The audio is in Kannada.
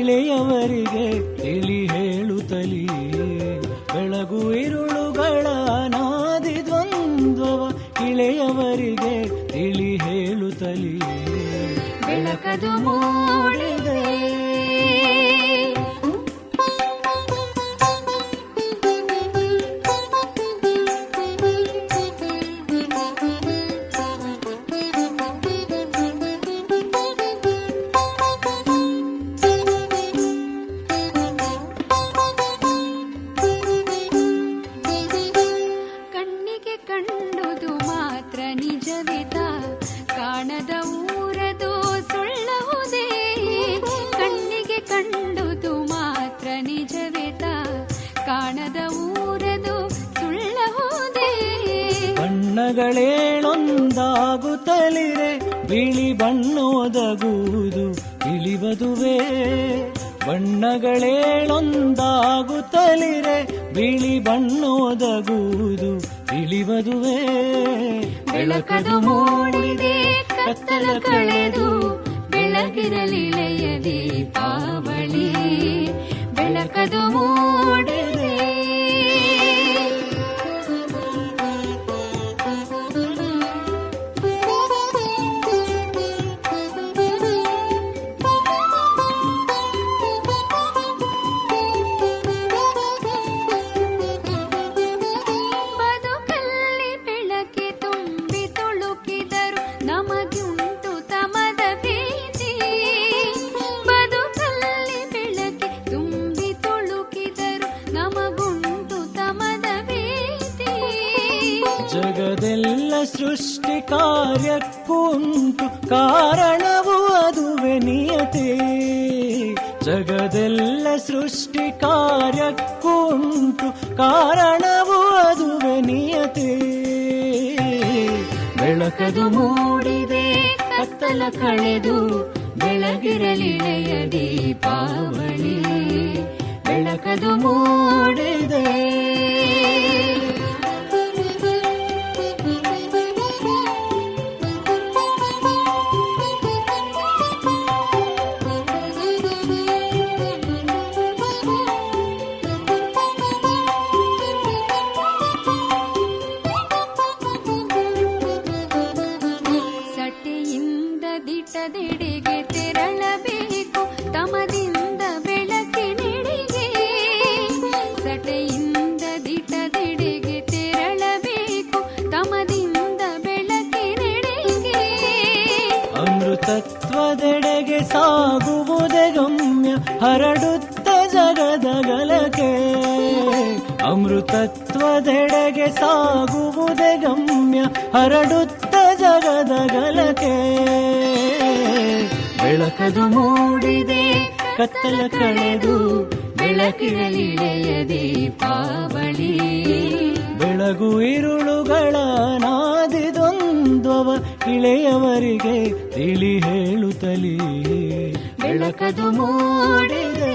ಇಳೆಯವರಿಗೆ ತಿಳಿ ಹೇಳುತ್ತಲೀ ಬೆಳಗು ಇರುಳುಗಳ ಅನಾದಿ ದ್ವಂದ್ವವ ಇಳೆಯವರಿಗೆ ತಿಳಿ ಹೇಳುತ್ತಲೀ ಬೆಳಕದು ಮೂಡಿದೆ. ಕಣ್ಣಿಗೆ ಕಂಡುದು ಮಾತ್ರ ನಿಜವಿದ, ಕಾಣದ ಊರದು ಸುಳ್ಳಹುದೇ. ಕಣ್ಣಿಗೆ ಕಂಡುದು ಮಾತ್ರ ನಿಜವಿದ, ಕಾಣದ ಊರದು ಸುಳ್ಳಹುದೇ. ಬಣ್ಣಗಳೇಳೊಂದಾಗುತ್ತಲಿರೆ ಬಿಳಿ ಬಣ್ಣೊದಗುವುದು ತಿಳಿವದುವೆ. ಬಣ್ಣಗಳೇಳೊಂದಾಗುತ್ತಲಿರೆ ಬಿಳಿ ಬಣ್ಣೊದಗುವುದು ತಿಳಿವದುವೆ. ಬೆಳಕದು ಮೂಡಿದೆ ಕತ್ತಲ ಕಳೆದು ಬೆಳಗಿರಲಿಳೆಯ ದೀಪಾವಳಿ. ಬೆಳಕದು ಮೂಡಿದೆ. ಬದುಕಲ್ಲಿ ಬೆಳಕೆ ತುಂಬಿ ತುಳುಕಿದರು ನಮಗುಂಟು ತಮದ ಭೀತಿ. ಬದುಕಲ್ಲಿ ಬೆಳಕೆ ತುಂಬಿ ತುಳುಕಿದರು ನಮಗುಂಟು ತಮದ ಭೀತಿ. ಜಗದೆಲ್ಲ ಸೃಷ್ಟಿ ಕಾರ್ಯಕ್ಕುಂಟು ಕಾರಣವು ಅದುವೆ ನಿಯತೆ. ಜಗದೆಲ್ಲ ಸೃಷ್ಟಿ ಕಾರ್ಯಕ್ಕುಂಟು ಕಾರಣವು ಅದುವೆ ನಿಯತೆ. ಬೆಳಕದು ಮೂಡಿದೆ ಕತ್ತಲ ಕಳೆದು ಬೆಳಗಿರಲಿಳೆಯ ದೀಪಾವಳಿ. ಬೆಳಕದು ಮೂಡಿದೆ. ಸಟೆಯಿಂದ ದಿಟದೆಡೆಗೆ ತೆರಳಬೇಕು ತಮದಿಂದ ಬೆಳಕಿನೆಡೆಗೆ. ಸಟೆಯಿಂದ ದಿಟದೆಡೆಗೆ ತೆರಳಬೇಕು ತಮದಿಂದ ಬೆಳಕಿನೆಡೆಗೆ. ಅಮೃತತ್ವದೆಡೆಗೆ ಸಾಗುವುದೇ ಗಮ್ಯ ಹರಡುತ್ತ ಜಗದ ಗಲಕೆ. ಅಮೃತತ್ವದೆಡೆಗೆ ಸಾಗುವುದೇ ಗಮ್ಯ ಹರಡುತ್ತ ಜಗದ ಗಲಕೆ. ಬೆಳಕದು ಮೂಡಿದೆ ಕತ್ತಲ ಕಳೆದು ಬೆಳಕಿರಲಿಳೆಯ ದೀಪಾವಳಿ. ಬೆಳಗು ಇರುಳುಗಳ ಅನಾದಿ ದ್ವಂದ್ವವ ಇಳೆಯವರಿಗೆ ತಿಳಿ ಹೇಳುತ್ತಲೀ ಬೆಳಕದು ಮೂಡಿದೆ.